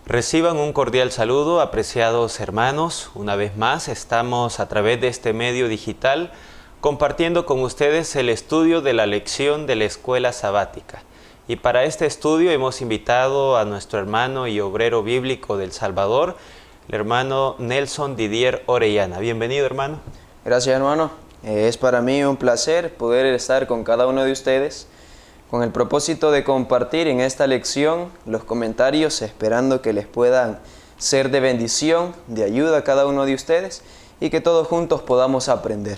Reciban un cordial saludo, apreciados hermanos. Una vez más estamos a través de este medio digital compartiendo con ustedes el estudio de la lección de la escuela sabática. Y para este estudio hemos invitado a nuestro hermano y obrero bíblico del Salvador, el hermano Nelson Didier Orellana. Bienvenido, hermano. Gracias, hermano. Es para mí un placer poder estar con cada uno de ustedes con el propósito de compartir en esta lección los comentarios, esperando que les puedan ser de bendición, de ayuda a cada uno de ustedes y que todos juntos podamos aprender.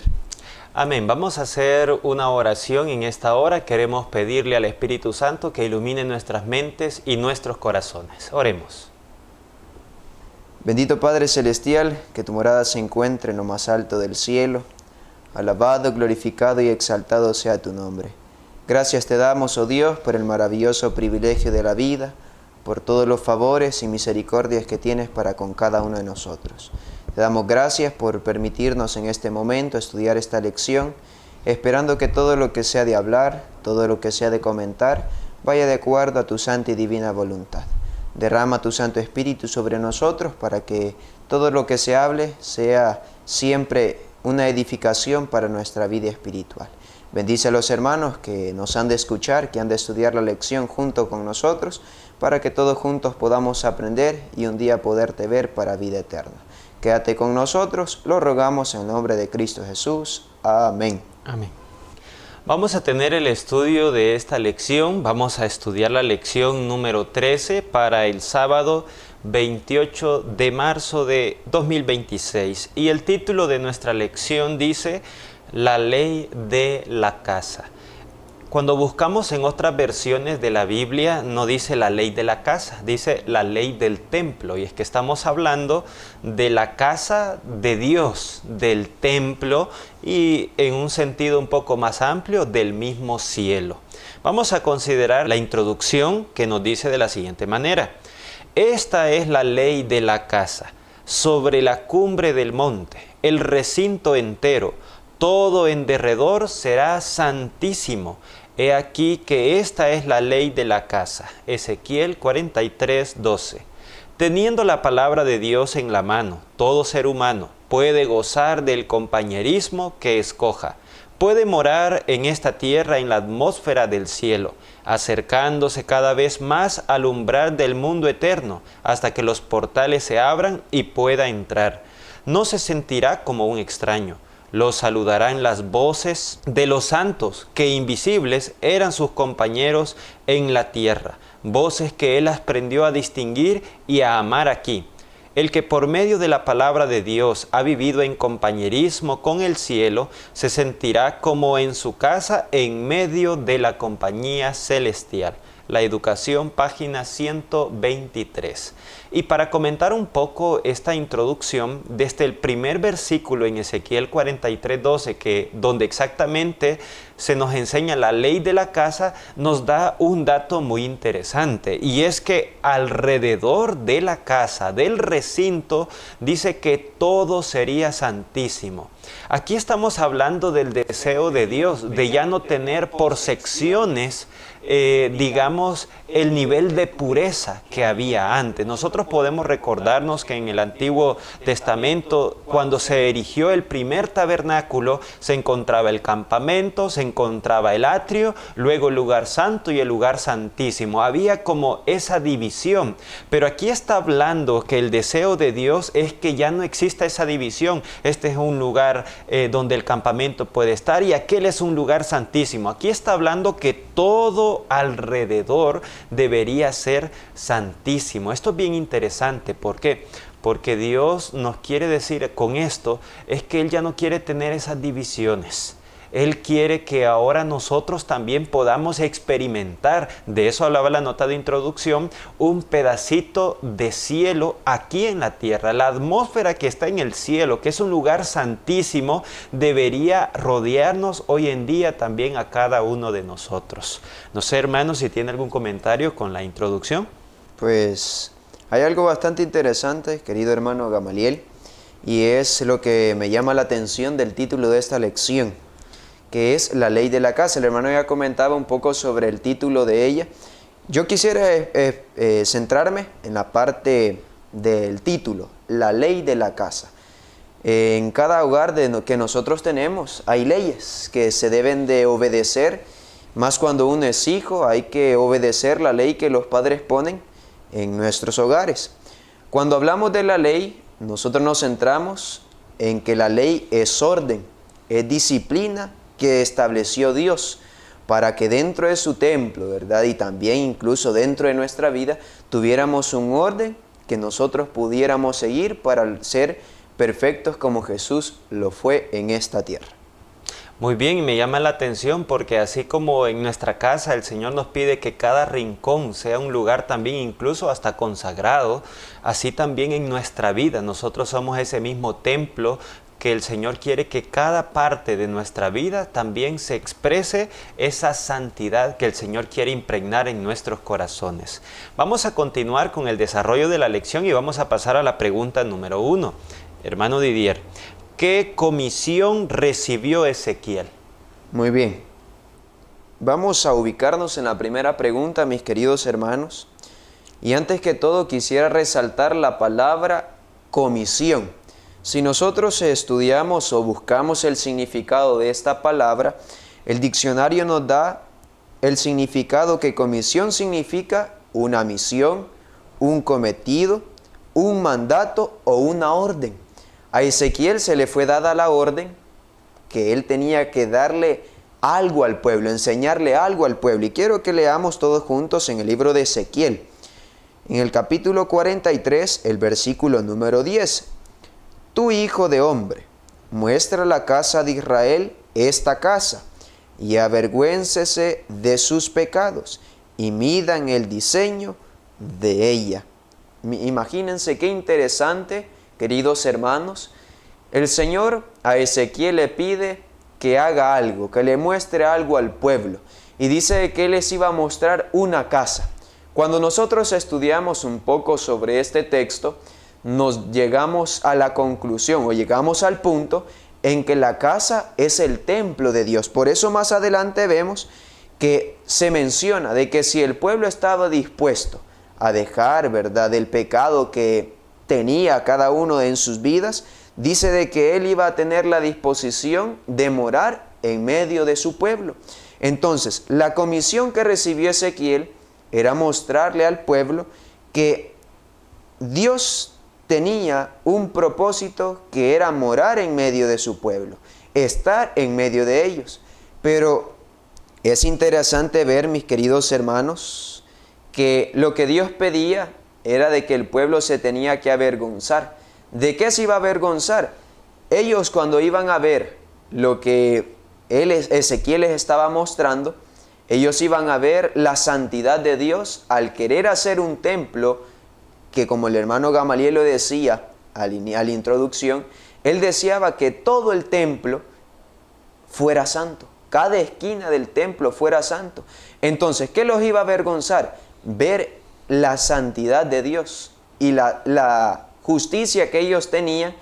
Amén. Vamos a hacer una oración en esta hora. Queremos pedirle al Espíritu Santo que ilumine nuestras mentes y nuestros corazones. Oremos. Bendito Padre Celestial, que tu morada se encuentre en lo más alto del cielo. Alabado, glorificado y exaltado sea tu nombre. Gracias te damos, oh Dios, por el maravilloso privilegio de la vida, por todos los favores y misericordias que tienes para con cada uno de nosotros. Te damos gracias por permitirnos en este momento estudiar esta lección, esperando que todo lo que sea de hablar, todo lo que sea de comentar, vaya de acuerdo a tu santa y divina voluntad. Derrama tu Santo Espíritu sobre nosotros para que todo lo que se hable sea siempre una edificación para nuestra vida espiritual. Bendice a los hermanos que nos han de escuchar, que han de estudiar la lección junto con nosotros, para que todos juntos podamos aprender y un día poderte ver para vida eterna. Quédate con nosotros, lo rogamos en el nombre de Cristo Jesús. Amén. Amén. Vamos a tener el estudio de esta lección. Vamos a estudiar la lección número 13 para el sábado 28 de marzo de 2026. Y el título de nuestra lección dice: La ley de la casa. Cuando buscamos en otras versiones de la Biblia, no dice la ley de la casa, dice la ley del templo. Y es que estamos hablando de la casa de Dios, del templo y en un sentido un poco más amplio, del mismo cielo. Vamos a considerar la introducción que nos dice de la siguiente manera: Esta es la ley de la casa, sobre la cumbre del monte, el recinto entero, todo en derredor será santísimo. He aquí que esta es la ley de la casa. Ezequiel 43:12. Teniendo la palabra de Dios en la mano, todo ser humano puede gozar del compañerismo que escoja. Puede morar en esta tierra en la atmósfera del cielo, acercándose cada vez más al umbral del mundo eterno, hasta que los portales se abran y pueda entrar. No se sentirá como un extraño. Lo saludarán las voces de los santos, que invisibles eran sus compañeros en la tierra, voces que él aprendió a distinguir y a amar aquí. El que por medio de la palabra de Dios ha vivido en compañerismo con el cielo, se sentirá como en su casa en medio de la compañía celestial. La Educación, página 123. Y para comentar un poco esta introducción, desde el primer versículo en Ezequiel 43:12, donde exactamente se nos enseña la ley de la casa, nos da un dato muy interesante. Y es que alrededor de la casa, del recinto, dice que todo sería santísimo. Aquí estamos hablando del deseo de Dios, de ya no tener por secciones, digamos, el nivel de pureza que había antes. Nosotros podemos recordarnos que en el Antiguo Testamento, cuando se erigió el primer tabernáculo, se encontraba el campamento, se encontraba el atrio, luego el lugar santo y el lugar santísimo. Había como esa división, pero aquí está hablando que el deseo de Dios es que ya no exista esa división. Este es un lugar donde el campamento puede estar y aquel es un lugar santísimo. Aquí está hablando que todo alrededor debería ser santísimo. Esto es bien interesante. ¿Por qué? Porque Dios nos quiere decir con esto es que Él ya no quiere tener esas divisiones. Él quiere que ahora nosotros también podamos experimentar, de eso hablaba la nota de introducción, un pedacito de cielo aquí en la tierra. La atmósfera que está en el cielo, que es un lugar santísimo, debería rodearnos hoy en día también a cada uno de nosotros. No sé, hermanos, si tiene algún comentario con la introducción. Pues hay algo bastante interesante, querido hermano Gamaliel, y es lo que me llama la atención del título de esta lección, que es la ley de la casa. El hermano ya comentaba un poco sobre el título de ella Yo quisiera centrarme en la parte del título, la ley de la casa. En cada hogar que nosotros tenemos hay leyes que se deben de obedecer, más cuando uno es hijo hay que obedecer la ley que los padres ponen en nuestros hogares. Cuando hablamos de la ley, nosotros nos centramos en que la ley es orden, es disciplina que estableció Dios para que dentro de su templo, ¿verdad? Y también incluso dentro de nuestra vida tuviéramos un orden que nosotros pudiéramos seguir para ser perfectos como Jesús lo fue en esta tierra. Muy bien, y me llama la atención porque así como en nuestra casa el Señor nos pide que cada rincón sea un lugar también incluso hasta consagrado, así también en nuestra vida nosotros somos ese mismo templo que el Señor quiere que cada parte de nuestra vida también se exprese esa santidad que el Señor quiere impregnar en nuestros corazones. Vamos a continuar con el desarrollo de la lección y vamos a pasar a la pregunta número 1. Hermano Didier, ¿qué comisión recibió Ezequiel? Muy bien. Vamos a ubicarnos en la primera pregunta, mis queridos hermanos. Y antes que todo quisiera resaltar la palabra comisión. Si nosotros estudiamos o buscamos el significado de esta palabra, el diccionario nos da el significado que comisión significa una misión, un cometido, un mandato o una orden. A Ezequiel se le fue dada la orden que él tenía que darle algo al pueblo, enseñarle algo al pueblo. Y quiero que leamos todos juntos en el libro de Ezequiel, en el capítulo 43, el versículo número 10. Tú, hijo de hombre, muestra a la casa de Israel esta casa, y avergüéncese de sus pecados, y midan el diseño de ella. Imagínense qué interesante, queridos hermanos. El Señor a Ezequiel le pide que haga algo, que le muestre algo al pueblo. Y dice que Él les iba a mostrar una casa. Cuando nosotros estudiamos un poco sobre este texto, nos llegamos a la conclusión o llegamos al punto en que la casa es el templo de Dios. Por eso más adelante vemos que se menciona de que si el pueblo estaba dispuesto a dejar, ¿verdad?, el pecado que tenía cada uno en sus vidas, dice de que él iba a tener la disposición de morar en medio de su pueblo. Entonces, la comisión que recibió Ezequiel era mostrarle al pueblo que Dios tenía un propósito que era morar en medio de su pueblo, estar en medio de ellos. Pero es interesante ver, mis queridos hermanos, que lo que Dios pedía era de que el pueblo se tenía que avergonzar. ¿De qué se iba a avergonzar? Ellos cuando iban a ver lo que Ezequiel les estaba mostrando, ellos iban a ver la santidad de Dios al querer hacer un templo que, como el hermano Gamaliel lo decía a la introducción, él deseaba que todo el templo fuera santo, cada esquina del templo fuera santo. Entonces, ¿qué los iba a avergonzar? Ver la santidad de Dios y la justicia que ellos tenían,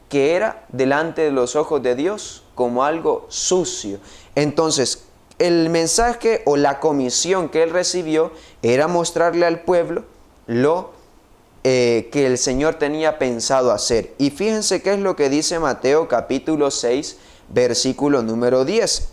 que era delante de los ojos de Dios como algo sucio. Entonces, el mensaje o la comisión que él recibió era mostrarle al pueblo lo que el Señor tenía pensado hacer. Y fíjense qué es lo que dice Mateo capítulo 6, versículo número 10.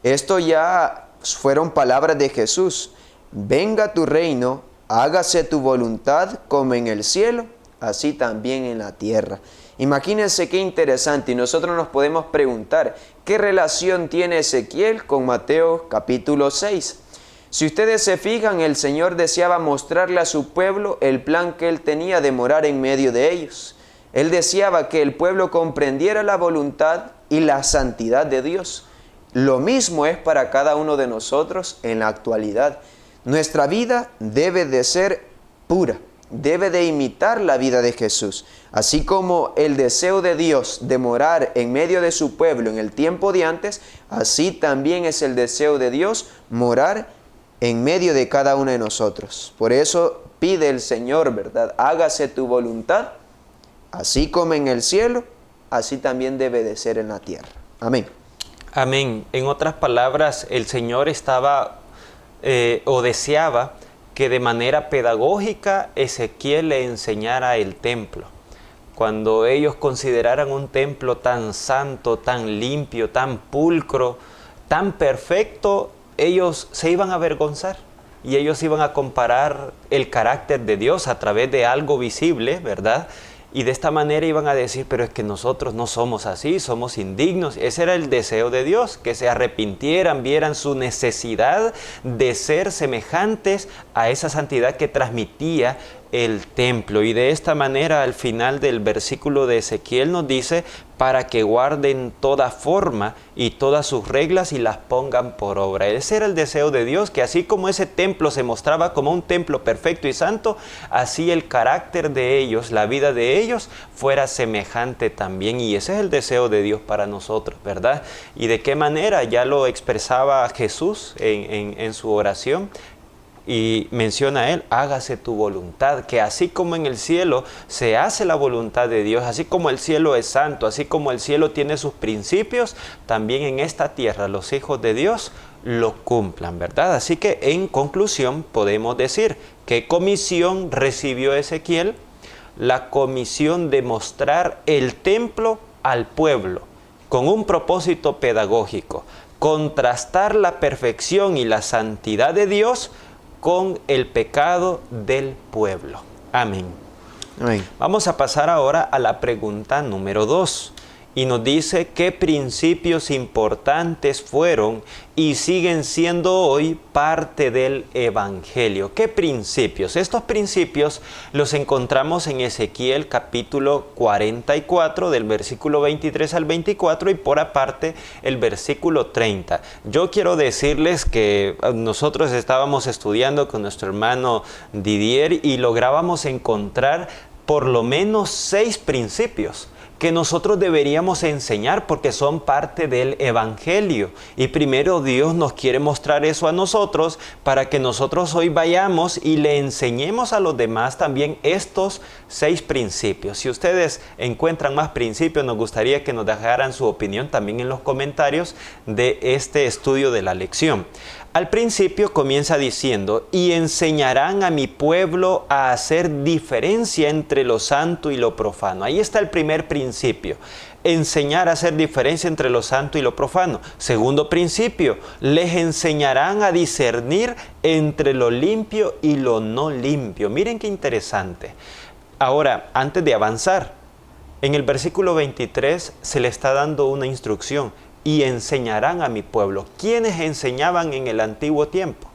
Esto ya fueron palabras de Jesús. Venga tu reino, hágase tu voluntad como en el cielo, así también en la tierra. Imagínense qué interesante. Y nosotros nos podemos preguntar, ¿qué relación tiene Ezequiel con Mateo capítulo 6? Si ustedes se fijan, el Señor deseaba mostrarle a su pueblo el plan que Él tenía de morar en medio de ellos. Él deseaba que el pueblo comprendiera la voluntad y la santidad de Dios. Lo mismo es para cada uno de nosotros en la actualidad. Nuestra vida debe de ser pura, debe de imitar la vida de Jesús. Así como el deseo de Dios de morar en medio de su pueblo en el tiempo de antes, así también es el deseo de Dios morar en medio de cada uno de nosotros. Por eso pide el Señor, ¿verdad? Hágase tu voluntad, así como en el cielo, así también debe de ser en la tierra. Amén. Amén. En otras palabras, el Señor estaba o deseaba que de manera pedagógica Ezequiel le enseñara el templo. Cuando ellos consideraran un templo tan santo, tan limpio, tan pulcro, tan perfecto, ellos se iban a avergonzar y ellos iban a comparar el carácter de Dios a través de algo visible, ¿verdad? Y de esta manera iban a decir, pero es que nosotros no somos así, somos indignos. Ese era el deseo de Dios, que se arrepintieran, vieran su necesidad de ser semejantes a esa santidad que transmitía el templo. Y de esta manera, al final del versículo de Ezequiel nos dice, para que guarden toda forma y todas sus reglas y las pongan por obra. Ese era el deseo de Dios, que así como ese templo se mostraba como un templo perfecto y santo, así el carácter de ellos, la vida de ellos, fuera semejante también. Y ese es el deseo de Dios para nosotros, ¿verdad? ¿Y de qué manera? Ya lo expresaba Jesús en su oración. Y menciona a él, hágase tu voluntad, que así como en el cielo se hace la voluntad de Dios, así como el cielo es santo, así como el cielo tiene sus principios, también en esta tierra los hijos de Dios lo cumplan, ¿verdad? Así que en conclusión podemos decir, ¿qué comisión recibió Ezequiel? La comisión de mostrar el templo al pueblo, con un propósito pedagógico, contrastar la perfección y la santidad de Dios con el pecado del pueblo. Amén. Amén. Vamos a pasar ahora a la pregunta número 2. Y nos dice qué principios importantes fueron y siguen siendo hoy parte del Evangelio. ¿Qué principios? Estos principios los encontramos en Ezequiel capítulo 44, del versículo 23 al 24 y por aparte el versículo 30. Yo quiero decirles que nosotros estábamos estudiando con nuestro hermano Didier y lográbamos encontrar por lo menos 6 principios que nosotros deberíamos enseñar porque son parte del Evangelio. Y primero Dios nos quiere mostrar eso a nosotros para que nosotros hoy vayamos y le enseñemos a los demás también estos 6 principios. Si ustedes encuentran más principios, nos gustaría que nos dejaran su opinión también en los comentarios de este estudio de la lección. Al principio comienza diciendo, y enseñarán a mi pueblo a hacer diferencia entre lo santo y lo profano. Ahí está el primer principio, enseñar a hacer diferencia entre lo santo y lo profano. Segundo principio, les enseñarán a discernir entre lo limpio y lo no limpio. Miren qué interesante. Ahora, antes de avanzar, en el versículo 23 se le está dando una instrucción. Y enseñarán a mi pueblo. ¿Quiénes enseñaban en el antiguo tiempo?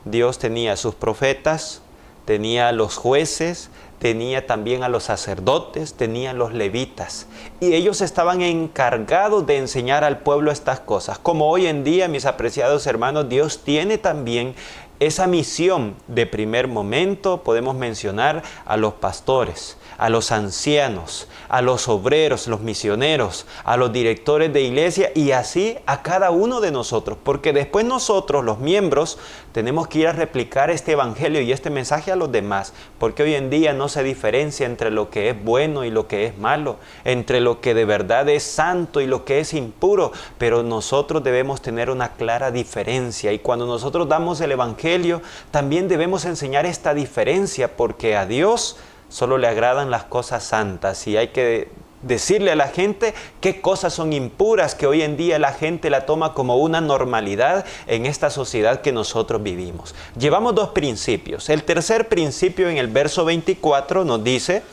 Dios tenía a sus profetas, tenía a los jueces, tenía también a los sacerdotes, tenía a los levitas. Y ellos estaban encargados de enseñar al pueblo estas cosas. Como hoy en día, mis apreciados hermanos, Dios tiene también esa misión de primer momento. Podemos mencionar a los pastores, a los ancianos, a los obreros, los misioneros, a los directores de iglesia y así a cada uno de nosotros, porque después nosotros, los miembros, tenemos que ir a replicar este evangelio y este mensaje a los demás, porque hoy en día no se diferencia entre lo que es bueno y lo que es malo, entre lo que de verdad es santo y lo que es impuro, pero nosotros debemos tener una clara diferencia y cuando nosotros damos el evangelio, también debemos enseñar esta diferencia, porque a Dios solo le agradan las cosas santas y hay que decirle a la gente qué cosas son impuras, que hoy en día la gente la toma como una normalidad en esta sociedad que nosotros vivimos. Llevamos 2 principios. El tercer principio en el verso 24 nos dice,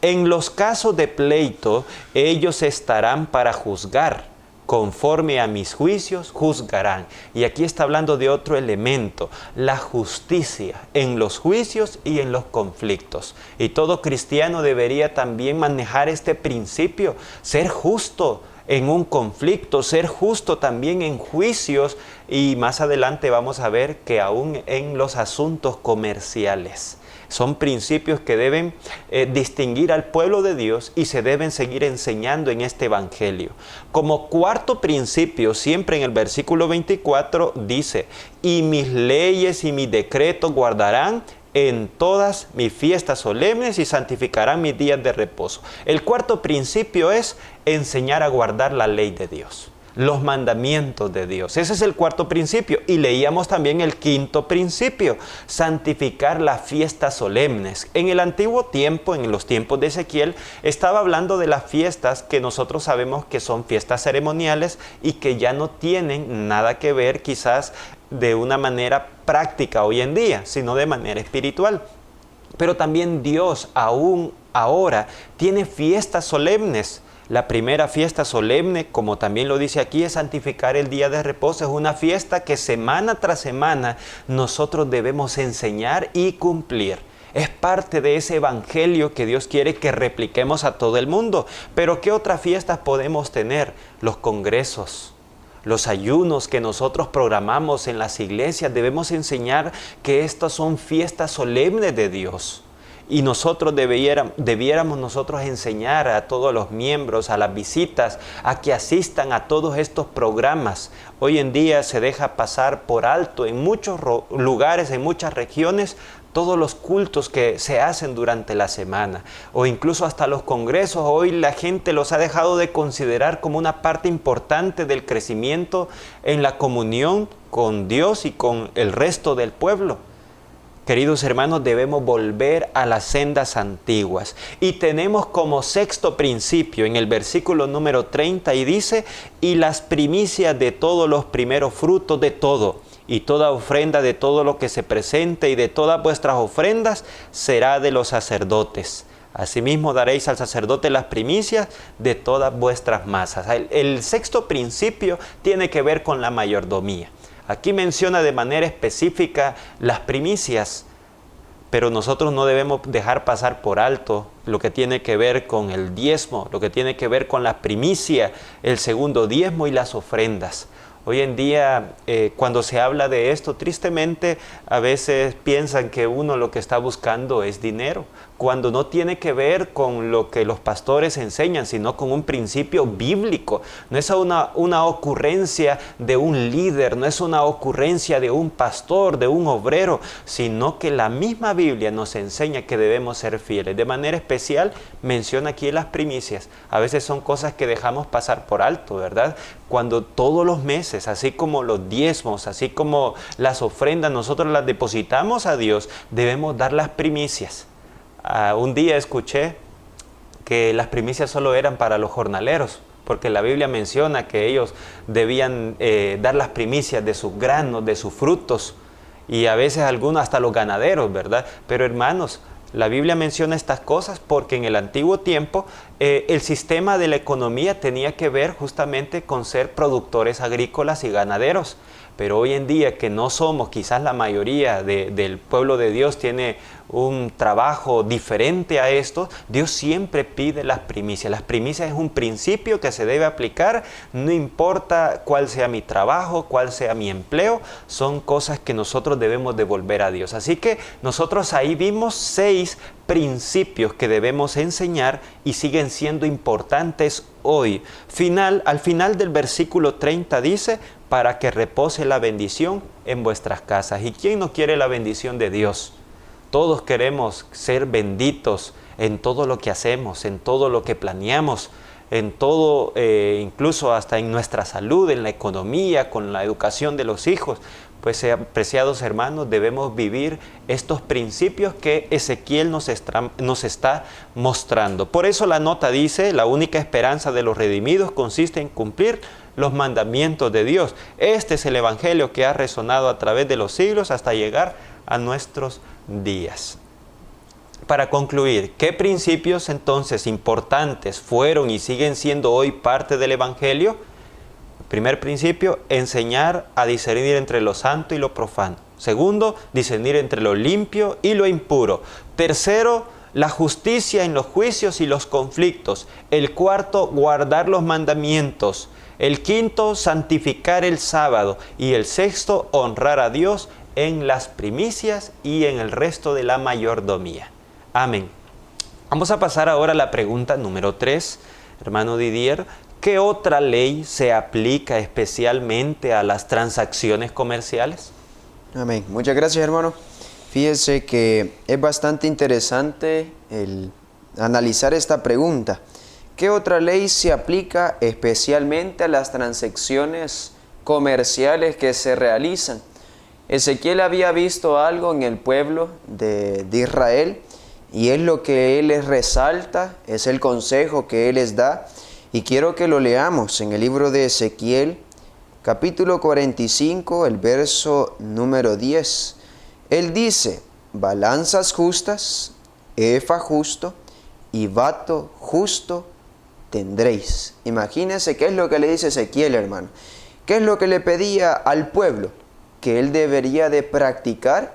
en los casos de pleito ellos estarán para juzgar. Conforme a mis juicios juzgarán. Y aquí está hablando de otro elemento, la justicia en los juicios y en los conflictos. Y todo cristiano debería también manejar este principio, ser justo en un conflicto, ser justo también en juicios y más adelante vamos a ver que aún en los asuntos comerciales. Son principios que deben distinguir al pueblo de Dios y se deben seguir enseñando en este evangelio. Como cuarto principio, siempre en el versículo 24 dice, y mis leyes y mis decretos guardarán en todas mis fiestas solemnes y santificarán mis días de reposo. El cuarto principio es enseñar a guardar la ley de Dios. los mandamientos de Dios. Ese es el cuarto principio. Y leíamos también el quinto principio, santificar las fiestas solemnes. En el antiguo tiempo, en los tiempos de Ezequiel, estaba hablando de las fiestas que nosotros sabemos que son fiestas ceremoniales y que ya no tienen nada que ver quizás de una manera práctica hoy en día, sino de manera espiritual. Pero también Dios aún ahora tiene fiestas solemnes. La primera fiesta solemne, como también lo dice aquí, es santificar el día de reposo. Es una fiesta que semana tras semana nosotros debemos enseñar y cumplir. Es parte de ese evangelio que Dios quiere que repliquemos a todo el mundo. Pero ¿qué otras fiestas podemos tener? Los congresos, los ayunos que nosotros programamos en las iglesias. Debemos enseñar que estas son fiestas solemnes de Dios. Y nosotros debiéramos nosotros enseñar a todos los miembros, a las visitas, a que asistan a todos estos programas. Hoy en día se deja pasar por alto en muchos lugares, en muchas regiones, todos los cultos que se hacen durante la semana, o incluso hasta los congresos. Hoy la gente los ha dejado de considerar como una parte importante del crecimiento en la comunión con Dios y con el resto del pueblo. Queridos hermanos, debemos volver a las sendas antiguas. Y tenemos como sexto principio en el versículo número 30 y dice: y las primicias de todos los primeros frutos de todo, y toda ofrenda de todo lo que se presente y de todas vuestras ofrendas será de los sacerdotes. Asimismo daréis al sacerdote las primicias de todas vuestras masas. El sexto principio tiene que ver con la mayordomía. Aquí menciona de manera específica las primicias, pero nosotros no debemos dejar pasar por alto lo que tiene que ver con el diezmo, lo que tiene que ver con la primicia, el segundo diezmo y las ofrendas. Hoy en día, cuando se habla de esto, tristemente a veces piensan que uno lo que está buscando es dinero, cuando no tiene que ver con lo que los pastores enseñan, sino con un principio bíblico. No es una ocurrencia de un líder, no es una ocurrencia de un pastor, de un obrero, sino que la misma Biblia nos enseña que debemos ser fieles. De manera especial menciona aquí las primicias. A veces son cosas que dejamos pasar por alto, ¿verdad? Cuando todos los meses, así como los diezmos, así como las ofrendas, nosotros las depositamos a Dios, debemos dar las primicias. Un día escuché que las primicias solo eran para los jornaleros, porque la Biblia menciona que ellos debían dar las primicias de sus granos, de sus frutos, y a veces algunos hasta los ganaderos, ¿verdad? Pero hermanos, la Biblia menciona estas cosas porque en el antiguo tiempo el sistema de la economía tenía que ver justamente con ser productores agrícolas y ganaderos. Pero hoy en día que no somos, quizás la mayoría del pueblo de Dios tiene un trabajo diferente a esto, Dios siempre pide las primicias. Las primicias es un principio que se debe aplicar, no importa cuál sea mi trabajo, cuál sea mi empleo, son cosas que nosotros debemos devolver a Dios. Así que nosotros ahí vimos 6 principios que debemos enseñar y siguen siendo importantes hoy. Al final del versículo 30 dice: para que repose la bendición en vuestras casas. ¿Y quién no quiere la bendición de Dios? Todos queremos ser benditos en todo lo que hacemos, en todo lo que planeamos, en todo, incluso hasta en nuestra salud, en la economía, con la educación de los hijos. Pues, apreciados hermanos, debemos vivir estos principios que Ezequiel nos está mostrando. Por eso la nota dice: la única esperanza de los redimidos consiste en cumplir los mandamientos de Dios. Este es el evangelio que ha resonado a través de los siglos hasta llegar a nuestros días. Para concluir, ¿qué principios entonces importantes fueron y siguen siendo hoy parte del evangelio? Primer principio: enseñar a discernir entre lo santo y lo profano. Segundo, discernir entre lo limpio y lo impuro. Tercero, la justicia en los juicios y los conflictos. El cuarto, guardar los mandamientos. El quinto, santificar el sábado. Y el sexto, honrar a Dios en las primicias y en el resto de la mayordomía. Amén. Vamos a pasar ahora a la pregunta número 3, hermano Didier. ¿Qué otra ley se aplica especialmente a las transacciones comerciales? Amén. Muchas gracias, hermano. Fíjese que es bastante interesante el analizar esta pregunta. ¿Qué otra ley se aplica especialmente a las transacciones comerciales que se realizan? Ezequiel había visto algo en el pueblo de Israel y es lo que él les resalta, es el consejo que él les da. Y quiero que lo leamos en el libro de Ezequiel, capítulo 45, el verso número 10. Él dice, balanzas justas, efa justo y bato justo tendréis. Imagínense qué es lo que le dice Ezequiel, hermano. ¿Qué es lo que le pedía al pueblo? Que él debería de practicar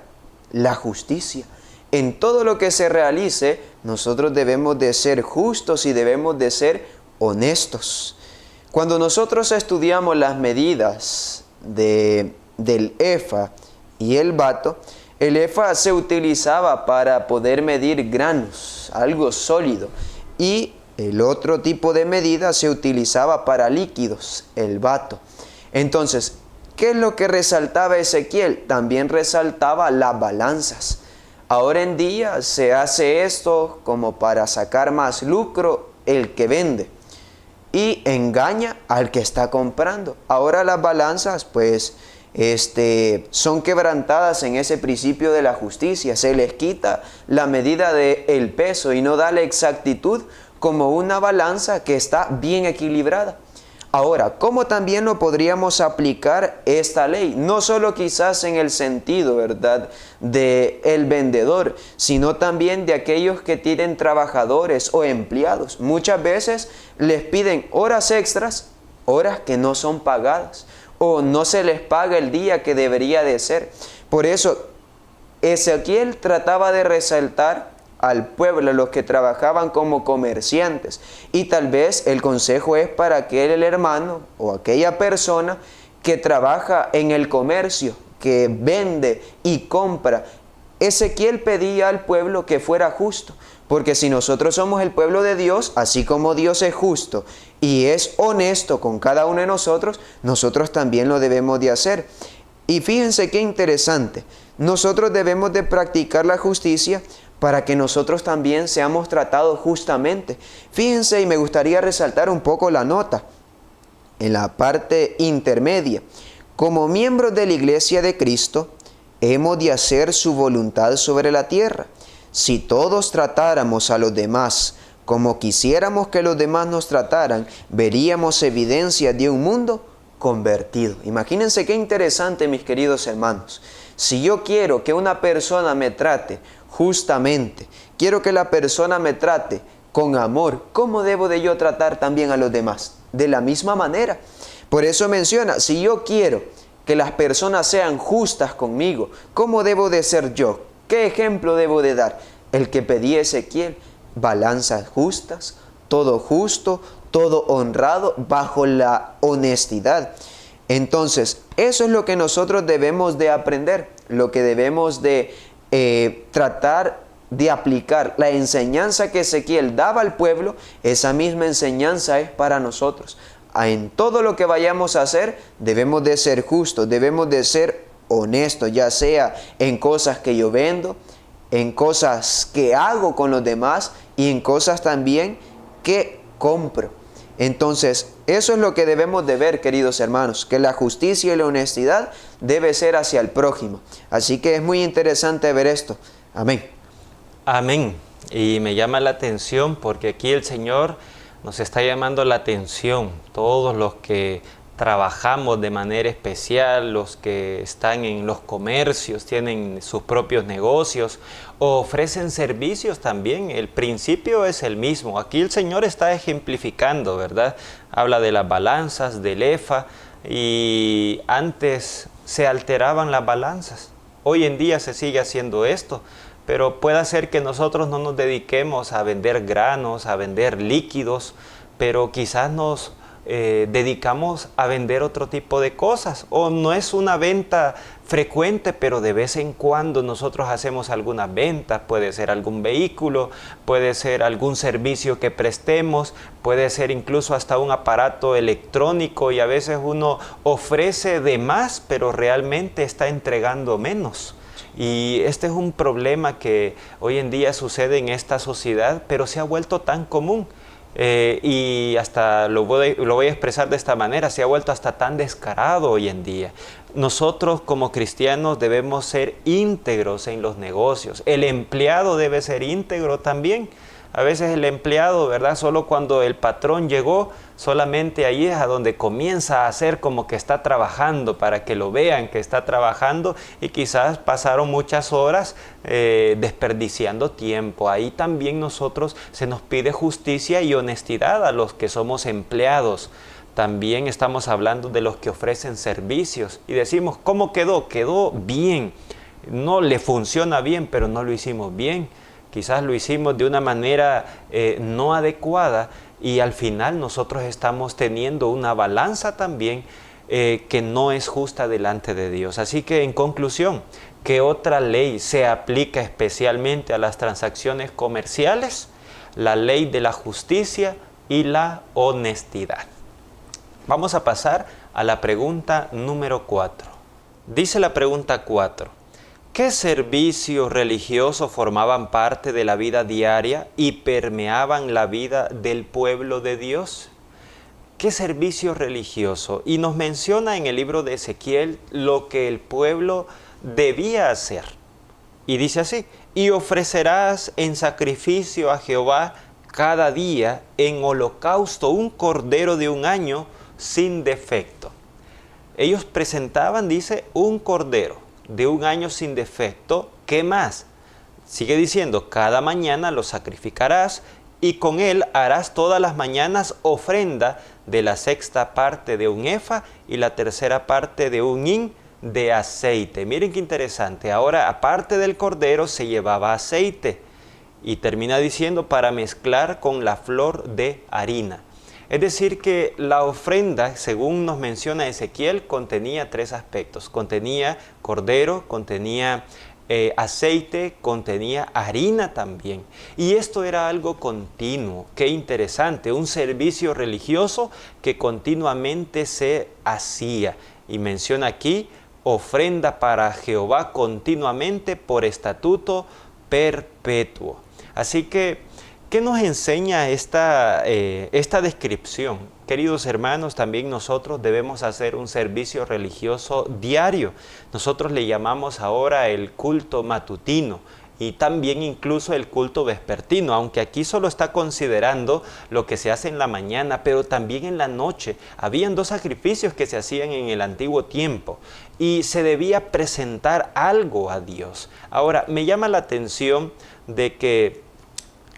la justicia. En todo lo que se realice, nosotros debemos de ser justos y debemos de ser honestos. Cuando nosotros estudiamos las medidas del efa y el bato, el efa se utilizaba para poder medir granos, algo sólido, y el otro tipo de medida se utilizaba para líquidos, el bato. Entonces, ¿qué es lo que resaltaba Ezequiel? También resaltaba las balanzas. Ahora en día se hace esto como para sacar más lucro el que vende y engaña al que está comprando. Ahora las balanzas pues son quebrantadas en ese principio de la justicia. Se les quita la medida del peso y no da la exactitud como una balanza que está bien equilibrada. Ahora, ¿cómo también lo podríamos aplicar esta ley? No solo quizás en el sentido, ¿verdad?, del vendedor, sino también de aquellos que tienen trabajadores o empleados. Muchas veces les piden horas extras, horas que no son pagadas, o no se les paga el día que debería de ser. Por eso, Ezequiel trataba de resaltar al pueblo, los que trabajaban como comerciantes. Y tal vez el consejo es para aquel hermano o aquella persona que trabaja en el comercio, que vende y compra. Ezequiel pedía al pueblo que fuera justo, porque si nosotros somos el pueblo de Dios, así como Dios es justo y es honesto con cada uno de nosotros, nosotros también lo debemos de hacer. Y fíjense qué interesante, nosotros debemos de practicar la justicia para que nosotros también seamos tratados justamente. Fíjense, y me gustaría resaltar un poco la nota en la parte intermedia. Como miembros de la Iglesia de Cristo, hemos de hacer su voluntad sobre la tierra. Si todos tratáramos a los demás como quisiéramos que los demás nos trataran, veríamos evidencias de un mundo convertido. Imagínense qué interesante, mis queridos hermanos. Si yo quiero que una persona me trate justamente, quiero que la persona me trate con amor, ¿cómo debo de yo tratar también a los demás? De la misma manera. Por eso menciona, si yo quiero que las personas sean justas conmigo, ¿cómo debo de ser yo? ¿Qué ejemplo debo de dar? El que pedía Ezequiel, balanzas justas, todo justo, todo honrado, bajo la honestidad. Entonces, eso es lo que nosotros debemos de aprender, lo que debemos de tratar de aplicar. La enseñanza que Ezequiel daba al pueblo, esa misma enseñanza es para nosotros. En todo lo que vayamos a hacer, debemos de ser justos, debemos de ser honestos, ya sea en cosas que yo vendo, en cosas que hago con los demás y en cosas también que compro. Entonces, eso es lo que debemos de ver, queridos hermanos, que la justicia y la honestidad debe ser hacia el prójimo. Así que es muy interesante ver esto. Amén. Amén. Y me llama la atención porque aquí el Señor nos está llamando la atención. Todos los que trabajamos de manera especial, los que están en los comercios, tienen sus propios negocios, ofrecen servicios también. El principio es el mismo. Aquí el Señor está ejemplificando, ¿verdad? Habla de las balanzas, del efa, y antes se alteraban las balanzas. Hoy en día se sigue haciendo esto, pero puede ser que nosotros no nos dediquemos a vender granos, a vender líquidos, pero quizás nos dedicamos a vender otro tipo de cosas, o no es una venta frecuente, pero de vez en cuando nosotros hacemos algunas ventas. Puede ser algún vehículo, puede ser algún servicio que prestemos, puede ser incluso hasta un aparato electrónico, y a veces uno ofrece de más, pero realmente está entregando menos. Y este es un problema que hoy en día sucede en esta sociedad, pero se ha vuelto tan común. y hasta lo voy a expresar de esta manera, se ha vuelto hasta tan descarado hoy en día. Nosotros como cristianos debemos ser íntegros en los negocios. El empleado debe ser íntegro también. A veces el empleado, ¿verdad? Solo cuando el patrón llegó, solamente ahí es a donde comienza a hacer como que está trabajando, para que lo vean que está trabajando, y quizás pasaron muchas horas desperdiciando tiempo. Ahí también nosotros se nos pide justicia y honestidad a los que somos empleados. También estamos hablando de los que ofrecen servicios y decimos, ¿cómo quedó? Quedó bien. No le funciona bien, pero no lo hicimos bien. Quizás lo hicimos de una manera no adecuada, y al final nosotros estamos teniendo una balanza también que no es justa delante de Dios. Así que, en conclusión, ¿qué otra ley se aplica especialmente a las transacciones comerciales? La ley de la justicia y la honestidad. Vamos a pasar a la pregunta número 4. Dice la pregunta 4. ¿Qué servicios religiosos formaban parte de la vida diaria y permeaban la vida del pueblo de Dios? ¿Qué servicio religioso? Y nos menciona en el libro de Ezequiel lo que el pueblo debía hacer. Y dice así: y ofrecerás en sacrificio a Jehová cada día en holocausto un cordero de un año sin defecto. Ellos presentaban, dice, un cordero de un año sin defecto. ¿Qué más? Sigue diciendo, cada mañana lo sacrificarás y con él harás todas las mañanas ofrenda de la sexta parte de un efa y la tercera parte de un hin de aceite. Miren qué interesante. Ahora, aparte del cordero, se llevaba aceite. Y termina diciendo, para mezclar con la flor de harina. Es decir que la ofrenda, según nos menciona Ezequiel, contenía 3 aspectos. Contenía cordero, contenía aceite, contenía harina también. Y esto era algo continuo. Qué interesante, un servicio religioso que continuamente se hacía. Y menciona aquí, ofrenda para Jehová continuamente por estatuto perpetuo. Así que, ¿qué nos enseña esta descripción? Queridos hermanos, también nosotros debemos hacer un servicio religioso diario. Nosotros le llamamos ahora el culto matutino y también incluso el culto vespertino, aunque aquí solo está considerando lo que se hace en la mañana, pero también en la noche. Habían 2 sacrificios que se hacían en el antiguo tiempo y se debía presentar algo a Dios. Ahora, me llama la atención de que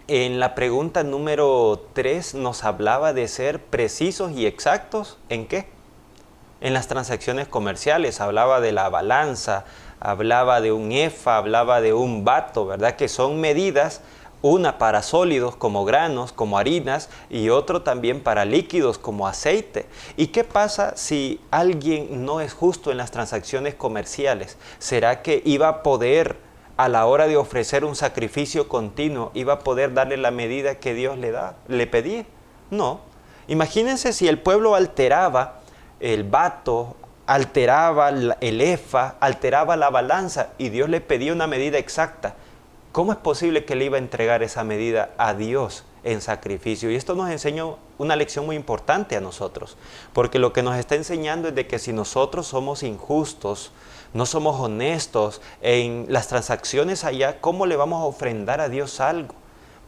en la pregunta número 3 nos hablaba de ser precisos y exactos. ¿En qué? En las transacciones comerciales. Hablaba de la balanza, hablaba de un efa, hablaba de un bato, ¿verdad? Que son medidas, una para sólidos como granos, como harinas, y otro también para líquidos como aceite. ¿Y qué pasa si alguien no es justo en las transacciones comerciales? ¿Será que iba a poder, a la hora de ofrecer un sacrificio continuo, iba a poder darle la medida que Dios le pedía? No. Imagínense si el pueblo alteraba el bato, alteraba el efa, alteraba la balanza y Dios le pedía una medida exacta. ¿Cómo es posible que le iba a entregar esa medida a Dios en sacrificio? Y esto nos enseña una lección muy importante a nosotros, porque lo que nos está enseñando es de que si nosotros somos injustos, no somos honestos en las transacciones allá, ¿cómo le vamos a ofrendar a Dios algo?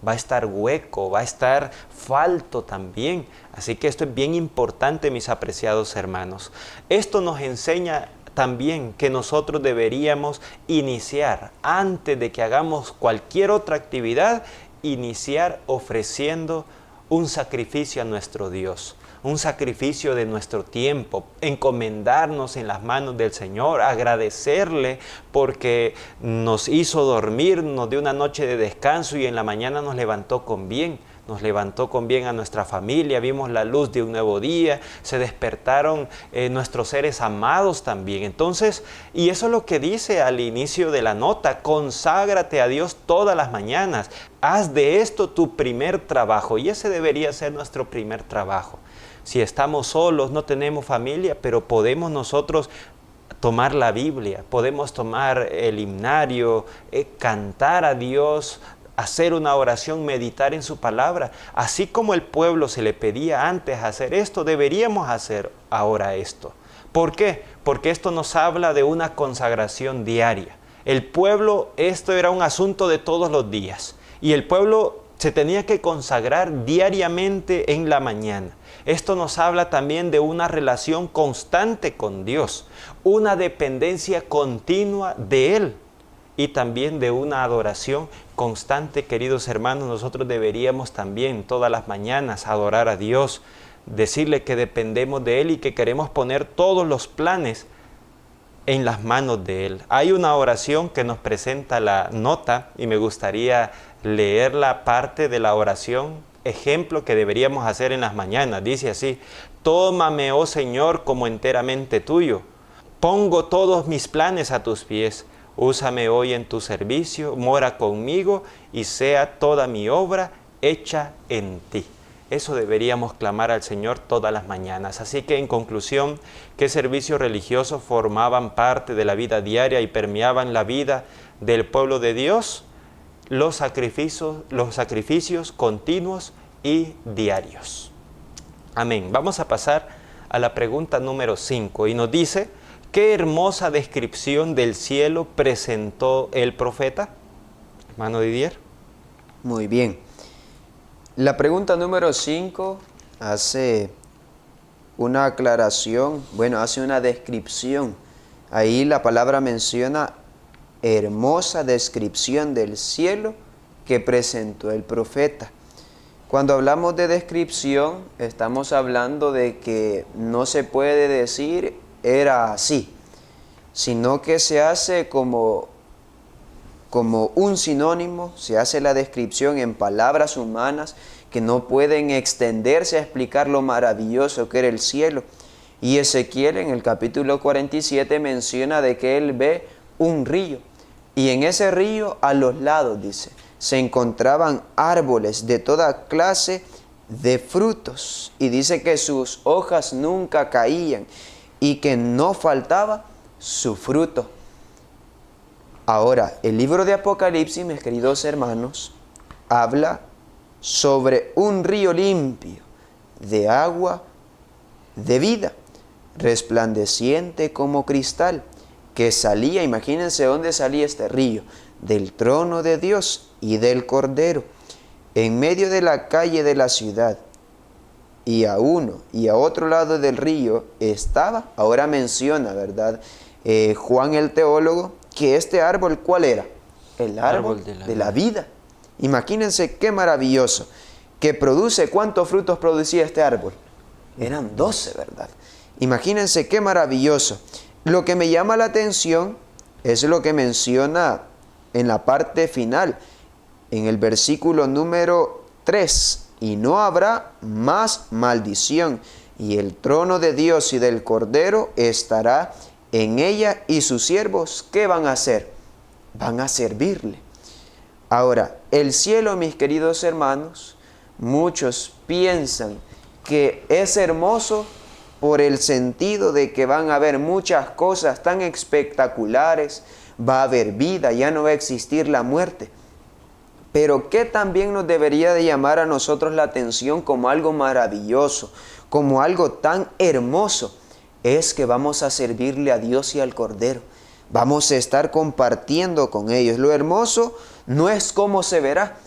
Va a estar hueco, va a estar falto también. Así que esto es bien importante, mis apreciados hermanos. Esto nos enseña también que nosotros deberíamos iniciar, antes de que hagamos cualquier otra actividad, iniciar ofreciendo un sacrificio a nuestro Dios. Un sacrificio de nuestro tiempo, encomendarnos en las manos del Señor, agradecerle porque nos hizo dormir, nos dio una noche de descanso y en la mañana nos levantó con bien. Nos levantó con bien a nuestra familia, vimos la luz de un nuevo día, se despertaron nuestros seres amados también. Entonces, y eso es lo que dice al inicio de la nota: conságrate a Dios todas las mañanas, haz de esto tu primer trabajo, y ese debería ser nuestro primer trabajo. Si estamos solos, no tenemos familia, pero podemos nosotros tomar la Biblia, podemos tomar el himnario, cantar a Dios, hacer una oración, meditar en su palabra. Así como el pueblo se le pedía antes hacer esto, deberíamos hacer ahora esto. ¿Por qué? Porque esto nos habla de una consagración diaria. El pueblo, esto era un asunto de todos los días. Y el pueblo se tenía que consagrar diariamente en la mañana. Esto nos habla también de una relación constante con Dios, una dependencia continua de Él y también de una adoración constante, queridos hermanos. Nosotros deberíamos también todas las mañanas adorar a Dios, decirle que dependemos de Él y que queremos poner todos los planes en las manos de Él. Hay una oración que nos presenta la nota y me gustaría leer la parte de la oración, ejemplo que deberíamos hacer en las mañanas. Dice así: tómame, oh Señor, como enteramente tuyo. Pongo todos mis planes a tus pies. Úsame hoy en tu servicio, mora conmigo y sea toda mi obra hecha en ti. Eso deberíamos clamar al Señor todas las mañanas. Así que, en conclusión, ¿qué servicios religiosos formaban parte de la vida diaria y permeaban la vida del pueblo de Dios? Los sacrificios continuos y diarios. Amén. Vamos a pasar a la pregunta número 5 y nos dice: ¿qué hermosa descripción del cielo presentó el profeta? Hermano Didier. Muy bien. La pregunta número 5 hace una aclaración, hace una descripción. Ahí la palabra menciona hermosa descripción del cielo que presentó el profeta. Cuando hablamos de descripción, estamos hablando de que no se puede decir era así, sino que se hace como un sinónimo, se hace la descripción en palabras humanas que no pueden extenderse a explicar lo maravilloso que era el cielo. Y Ezequiel en el capítulo 47 menciona de que él ve un río, y en ese río a los lados, dice, se encontraban árboles de toda clase de frutos, y dice que sus hojas nunca caían y que no faltaba su fruto. Ahora, el libro de Apocalipsis, mis queridos hermanos, habla sobre un río limpio de agua de vida, resplandeciente como cristal, que salía, imagínense dónde salía este río, del trono de Dios y del Cordero, en medio de la calle de la ciudad. Y a uno y a otro lado del río estaba, ahora menciona, ¿verdad? Juan el teólogo, que este árbol, ¿cuál era? El árbol de la vida. Imagínense qué maravilloso, que produce, ¿cuántos frutos producía este árbol? Eran 12, ¿verdad? Imagínense qué maravilloso. Lo que me llama la atención es lo que menciona en la parte final, en el versículo número 3. Y no habrá más maldición, y el trono de Dios y del Cordero estará en ella, y sus siervos, ¿qué van a hacer? Van a servirle. Ahora, el cielo, mis queridos hermanos, muchos piensan que es hermoso por el sentido de que van a haber muchas cosas tan espectaculares, va a haber vida, ya no va a existir la muerte. Pero ¿qué también nos debería de llamar a nosotros la atención como algo maravilloso, como algo tan hermoso? Es que vamos a servirle a Dios y al Cordero. Vamos a estar compartiendo con ellos. Lo hermoso no es cómo se verá.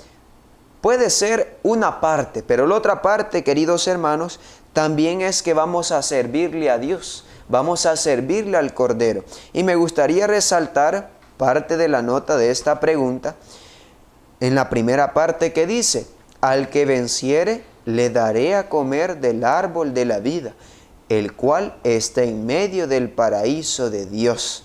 Puede ser una parte, pero la otra parte, queridos hermanos, también es que vamos a servirle a Dios. Vamos a servirle al Cordero. Y me gustaría resaltar parte de la nota de esta pregunta, en la primera parte que dice: al que venciere, le daré a comer del árbol de la vida, el cual está en medio del paraíso de Dios.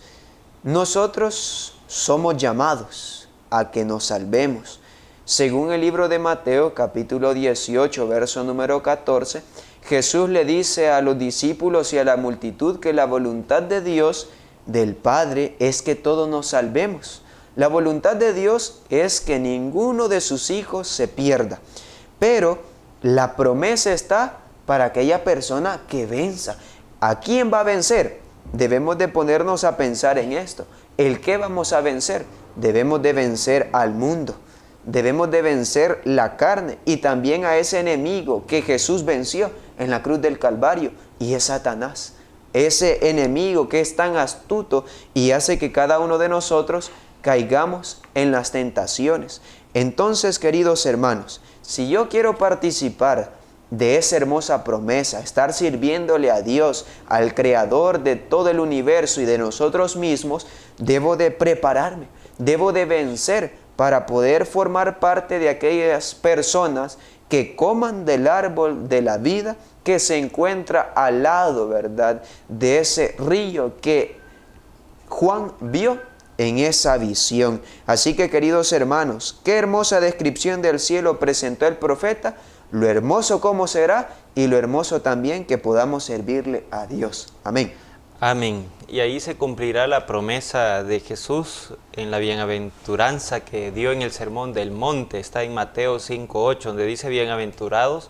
Nosotros somos llamados a que nos salvemos. Según el libro de Mateo, capítulo 18, verso número 14, Jesús le dice a los discípulos y a la multitud que la voluntad de Dios, del Padre, es que todos nos salvemos. La voluntad de Dios es que ninguno de sus hijos se pierda. Pero la promesa está para aquella persona que venza. ¿A quién va a vencer? Debemos de ponernos a pensar en esto. ¿El qué vamos a vencer? Debemos de vencer al mundo. debemos de vencer la carne y también a ese enemigo que Jesús venció en la cruz del Calvario, y es Satanás. Ese enemigo que es tan astuto y hace que cada uno de nosotros caigamos en las tentaciones. Entonces, queridos hermanos, si yo quiero participar de esa hermosa promesa, estar sirviéndole a Dios, al Creador de todo el universo y de nosotros mismos, debo de prepararme, debo de vencer para poder formar parte de aquellas personas que coman del árbol de la vida que se encuentra al lado, ¿verdad?, de ese río que Juan vio en esa visión. Así que, queridos hermanos, qué hermosa descripción del cielo presentó el profeta, lo hermoso como será y lo hermoso también que podamos servirle a Dios. Amén. Amén. Y ahí se cumplirá la promesa de Jesús en la bienaventuranza que dio en el Sermón del Monte. Está en Mateo 5:8, donde dice: bienaventurados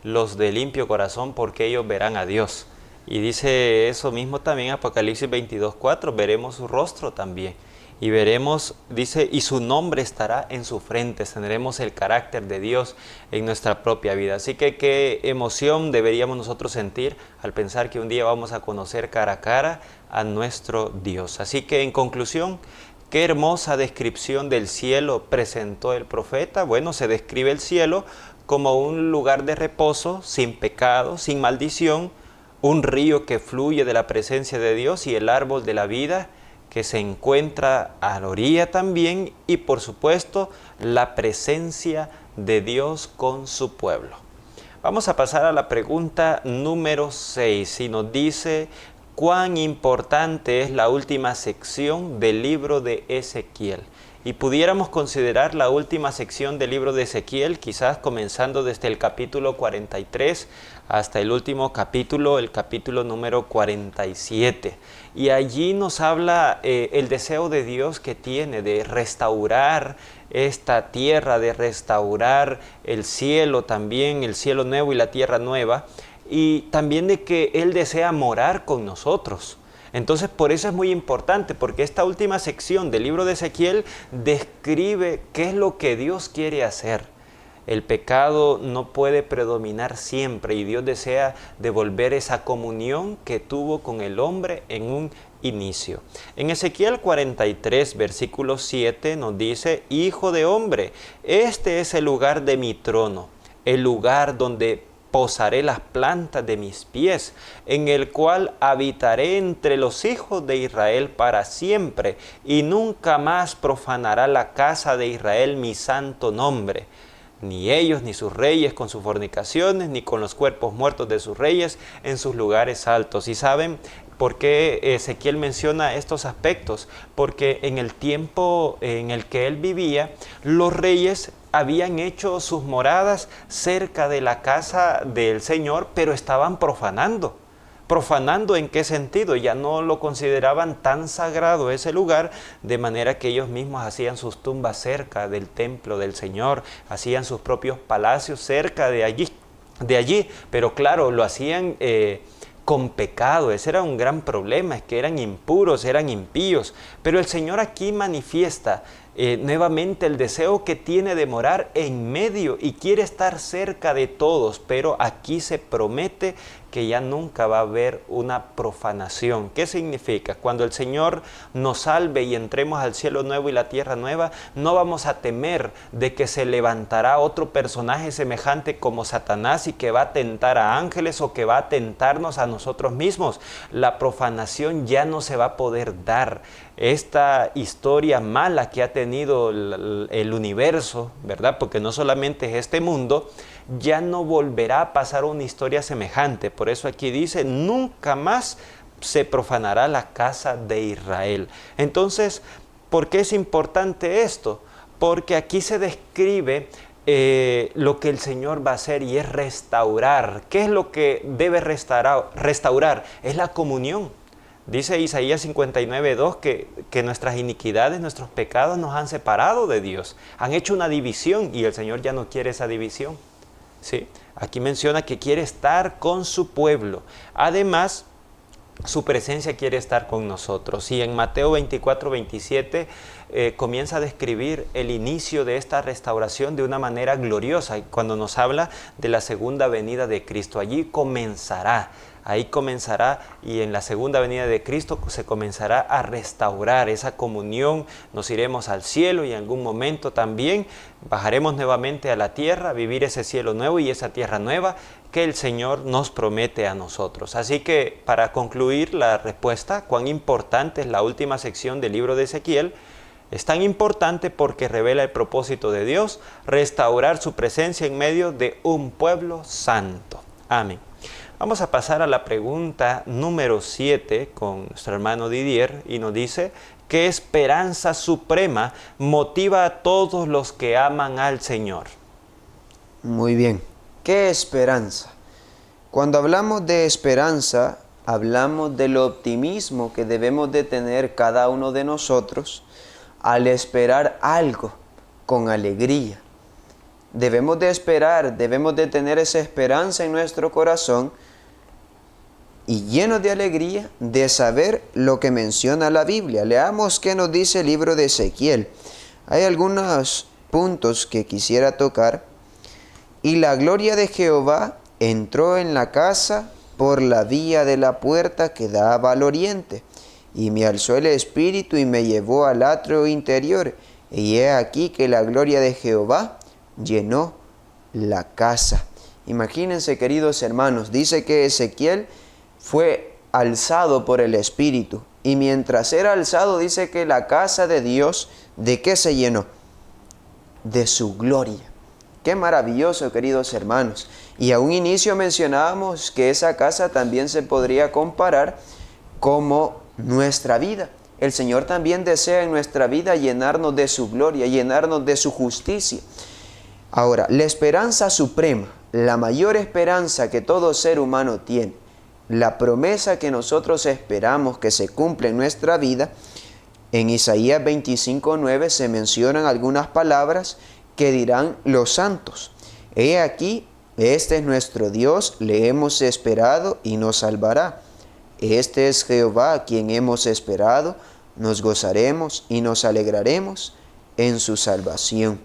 los de limpio corazón, porque ellos verán a Dios. Y dice eso mismo también Apocalipsis 22:4, veremos su rostro también. Y veremos, dice, y su nombre estará en su frente, tendremos el carácter de Dios en nuestra propia vida. Así que qué emoción deberíamos nosotros sentir al pensar que un día vamos a conocer cara a cara a nuestro Dios. Así que en conclusión, qué hermosa descripción del cielo presentó el profeta. Bueno, se describe el cielo como un lugar de reposo, sin pecado, sin maldición, un río que fluye de la presencia de Dios y el árbol de la vida que se encuentra a la orilla también, y por supuesto la presencia de Dios con su pueblo. Vamos a pasar a la pregunta número 6 y nos dice: ¿cuán importante es la última sección del libro de Ezequiel? Y pudiéramos considerar la última sección del libro de Ezequiel, quizás comenzando desde el capítulo 43 hasta el último capítulo, el capítulo número 47. Y allí nos habla el deseo de Dios que tiene de restaurar esta tierra, de restaurar el cielo también, el cielo nuevo y la tierra nueva, y también de que Él desea morar con nosotros. Entonces, por eso es muy importante, porque esta última sección del libro de Ezequiel describe qué es lo que Dios quiere hacer. El pecado no puede predominar siempre y Dios desea devolver esa comunión que tuvo con el hombre en un inicio. En Ezequiel 43, versículo 7 nos dice: Hijo de hombre, este es el lugar de mi trono, el lugar donde posaré las plantas de mis pies, en el cual habitaré entre los hijos de Israel para siempre, y nunca más profanará la casa de Israel mi santo nombre. Ni ellos ni sus reyes con sus fornicaciones, ni con los cuerpos muertos de sus reyes en sus lugares altos. ¿Y saben por qué Ezequiel menciona estos aspectos? Porque en el tiempo en el que él vivía, los reyes habían hecho sus moradas cerca de la casa del Señor, pero estaban profanando. ¿Profanando en qué sentido? Ya no lo consideraban tan sagrado ese lugar, de manera que ellos mismos hacían sus tumbas cerca del templo del Señor, hacían sus propios palacios cerca de allí, pero claro, lo hacían con pecado. Ese era un gran problema, es que eran impuros, eran impíos, pero el Señor aquí manifiesta nuevamente el deseo que tiene de morar en medio y quiere estar cerca de todos, pero aquí se promete que ya nunca va a haber una profanación. ¿Qué significa? Cuando el Señor nos salve y entremos al cielo nuevo y la tierra nueva, no vamos a temer de que se levantará otro personaje semejante como Satanás y que va a tentar a ángeles o que va a tentarnos a nosotros mismos. La profanación ya no se va a poder dar. Esta historia mala que ha tenido el universo, ¿verdad? Porque no solamente es este mundo, ya no volverá a pasar una historia semejante. Por eso aquí dice: nunca más se profanará la casa de Israel. Entonces, ¿por qué es importante esto? Porque aquí se describe lo que el Señor va a hacer, y es restaurar. ¿Qué es lo que debe restaurar? Es la comunión. Dice Isaías 59:2 que nuestras iniquidades, nuestros pecados nos han separado de Dios. Han hecho una división y el Señor ya no quiere esa división. ¿Sí? Aquí menciona que quiere estar con su pueblo. Además, su presencia quiere estar con nosotros. Y en Mateo 24, 27 comienza a describir el inicio de esta restauración de una manera gloriosa. Cuando nos habla de la segunda venida de Cristo, allí comenzará. Ahí comenzará, y en la segunda venida de Cristo se comenzará a restaurar esa comunión. Nos iremos al cielo y en algún momento también bajaremos nuevamente a la tierra, a vivir ese cielo nuevo y esa tierra nueva que el Señor nos promete a nosotros. Así que para concluir la respuesta, cuán importante es la última sección del libro de Ezequiel. Es tan importante porque revela el propósito de Dios, restaurar su presencia en medio de un pueblo santo. Amén. Vamos a pasar a la pregunta número 7 con nuestro hermano Didier y nos dice: ¿qué esperanza suprema motiva a todos los que aman al Señor? Muy bien. ¿Qué esperanza? Cuando hablamos de esperanza, hablamos del optimismo que debemos de tener cada uno de nosotros al esperar algo con alegría. Debemos de esperar, debemos de tener esa esperanza en nuestro corazón y llenos de alegría de saber lo que menciona la Biblia. Leamos qué nos dice el libro de Ezequiel. Hay algunos puntos que quisiera tocar. Y la gloria de Jehová entró en la casa por la vía de la puerta que daba al oriente. Y me alzó el espíritu y me llevó al atrio interior. Y he aquí que la gloria de Jehová llenó la casa. Imagínense, queridos hermanos, dice que Ezequiel fue alzado por el Espíritu. Y mientras era alzado, dice que la casa de Dios, ¿de qué se llenó? De su gloria. Qué maravilloso, queridos hermanos. Y a un inicio mencionábamos que esa casa también se podría comparar como nuestra vida. El Señor también desea en nuestra vida llenarnos de su gloria, llenarnos de su justicia. Ahora, la esperanza suprema, la mayor esperanza que todo ser humano tiene, la promesa que nosotros esperamos que se cumpla en nuestra vida, en Isaías 25:9 se mencionan algunas palabras que dirán los santos. He aquí, este es nuestro Dios, le hemos esperado y nos salvará. Este es Jehová a quien hemos esperado, nos gozaremos y nos alegraremos en su salvación.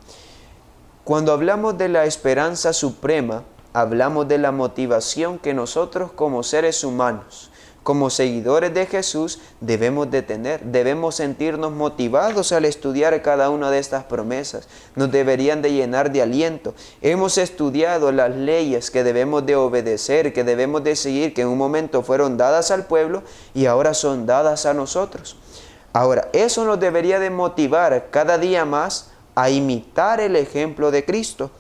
Cuando hablamos de la esperanza suprema, hablamos de la motivación que nosotros como seres humanos, como seguidores de Jesús, debemos de tener. Debemos sentirnos motivados al estudiar cada una de estas promesas. Nos deberían de llenar de aliento. Hemos estudiado las leyes que debemos de obedecer, que debemos de seguir, que en un momento fueron dadas al pueblo y ahora son dadas a nosotros. Ahora, eso nos debería de motivar cada día más a imitar el ejemplo de Cristo.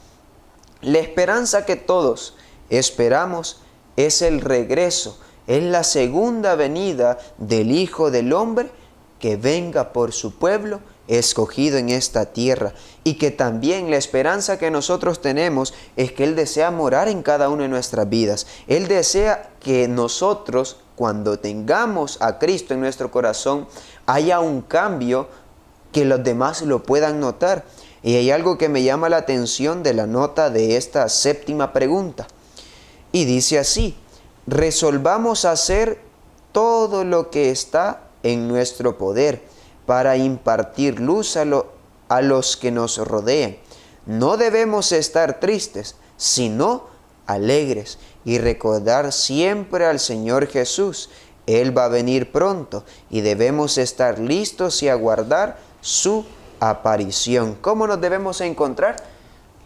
La esperanza que todos esperamos es el regreso, es la segunda venida del Hijo del Hombre que venga por su pueblo escogido en esta tierra, y que también la esperanza que nosotros tenemos es que Él desea morar en cada una de nuestras vidas. Él desea que nosotros, cuando tengamos a Cristo en nuestro corazón, haya un cambio que los demás lo puedan notar. Y hay algo que me llama la atención de la nota de esta séptima pregunta. Y dice así: resolvamos hacer todo lo que está en nuestro poder para impartir luz a los que nos rodean. No debemos estar tristes, sino alegres, y recordar siempre al Señor Jesús. Él va a venir pronto y debemos estar listos y aguardar su aparición. ¿Cómo nos debemos encontrar?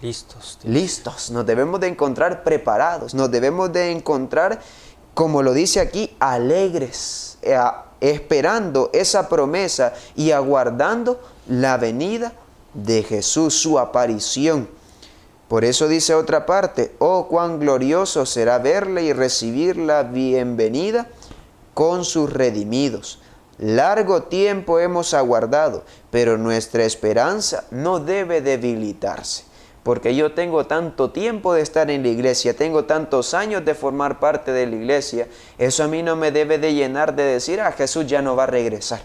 Listos. Listos. Nos debemos de encontrar preparados. Nos debemos de encontrar, como lo dice aquí, alegres, esperando esa promesa y aguardando la venida de Jesús, su aparición. Por eso dice otra parte: oh, cuán glorioso será verle y recibir la bienvenida con sus redimidos. Largo tiempo hemos aguardado, pero nuestra esperanza no debe debilitarse. Porque yo tengo tanto tiempo de estar en la iglesia, tengo tantos años de formar parte de la iglesia, eso a mí no me debe de llenar de decir: Jesús ya no va a regresar.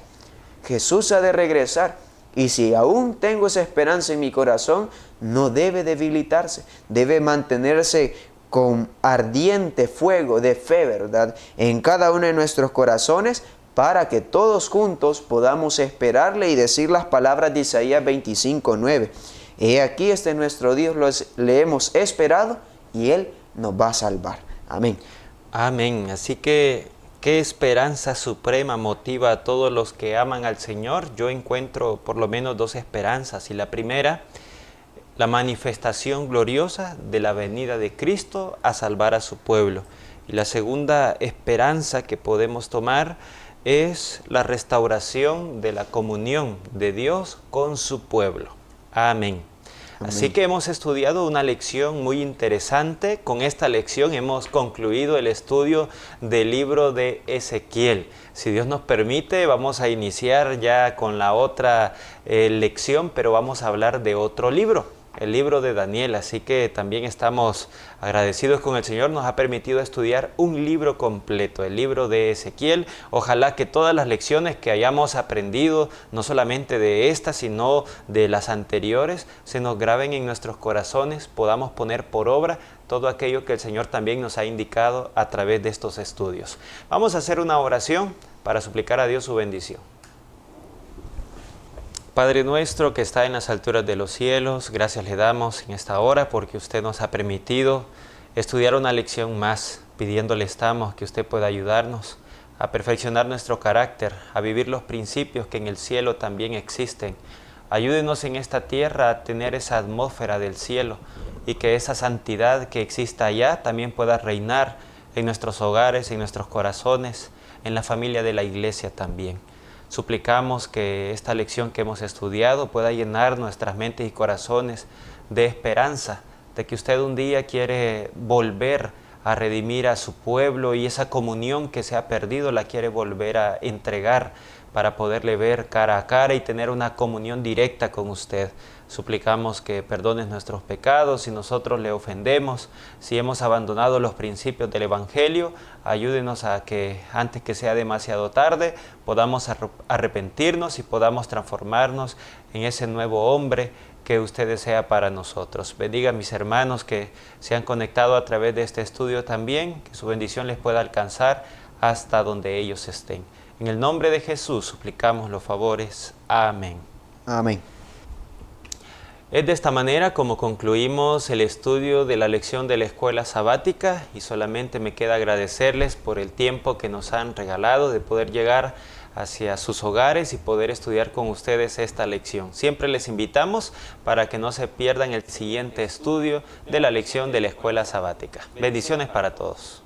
Jesús ha de regresar. Y si aún tengo esa esperanza en mi corazón, no debe debilitarse, debe mantenerse con ardiente fuego de fe, ¿verdad?, en cada uno de nuestros corazones, para que todos juntos podamos esperarle y decir las palabras de Isaías 25:9. He aquí, este nuestro Dios, le hemos esperado y Él nos va a salvar. Amén. Amén. Así que, ¿qué esperanza suprema motiva a todos los que aman al Señor? Yo encuentro por lo menos dos esperanzas. Y la primera, la manifestación gloriosa de la venida de Cristo a salvar a su pueblo. Y la segunda esperanza que podemos tomar es la restauración de la comunión de Dios con su pueblo. Amén. Así que hemos estudiado una lección muy interesante. Con esta lección hemos concluido el estudio del libro de Ezequiel. Si Dios nos permite, vamos a iniciar ya con la otra lección, pero vamos a hablar de otro libro, el libro de Daniel. Así que también estamos agradecidos con el Señor. Nos ha permitido estudiar un libro completo, el libro de Ezequiel. Ojalá que todas las lecciones que hayamos aprendido, no solamente de esta, sino de las anteriores, se nos graben en nuestros corazones, podamos poner por obra todo aquello que el Señor también nos ha indicado a través de estos estudios. Vamos a hacer una oración para suplicar a Dios su bendición. Padre nuestro que está en las alturas de los cielos, gracias le damos en esta hora porque usted nos ha permitido estudiar una lección más. Pidiéndole estamos que usted pueda ayudarnos a perfeccionar nuestro carácter, a vivir los principios que en el cielo también existen. Ayúdenos en esta tierra a tener esa atmósfera del cielo y que esa santidad que exista allá también pueda reinar en nuestros hogares, en nuestros corazones, en la familia de la iglesia también. Suplicamos que esta lección que hemos estudiado pueda llenar nuestras mentes y corazones de esperanza, de que usted un día quiere volver a redimir a su pueblo y esa comunión que se ha perdido la quiere volver a entregar para poderle ver cara a cara y tener una comunión directa con usted. Suplicamos que perdones nuestros pecados si nosotros le ofendemos, si hemos abandonado los principios del Evangelio. Ayúdenos a que antes que sea demasiado tarde podamos arrepentirnos y podamos transformarnos en ese nuevo hombre que usted desea para nosotros. Bendiga a mis hermanos que se han conectado a través de este estudio también, que su bendición les pueda alcanzar hasta donde ellos estén. En el nombre de Jesús suplicamos los favores. Amén. Amén. Es de esta manera como concluimos el estudio de la lección de la escuela sabática y solamente me queda agradecerles por el tiempo que nos han regalado de poder llegar hacia sus hogares y poder estudiar con ustedes esta lección. Siempre les invitamos para que no se pierdan el siguiente estudio de la lección de la escuela sabática. Bendiciones para todos.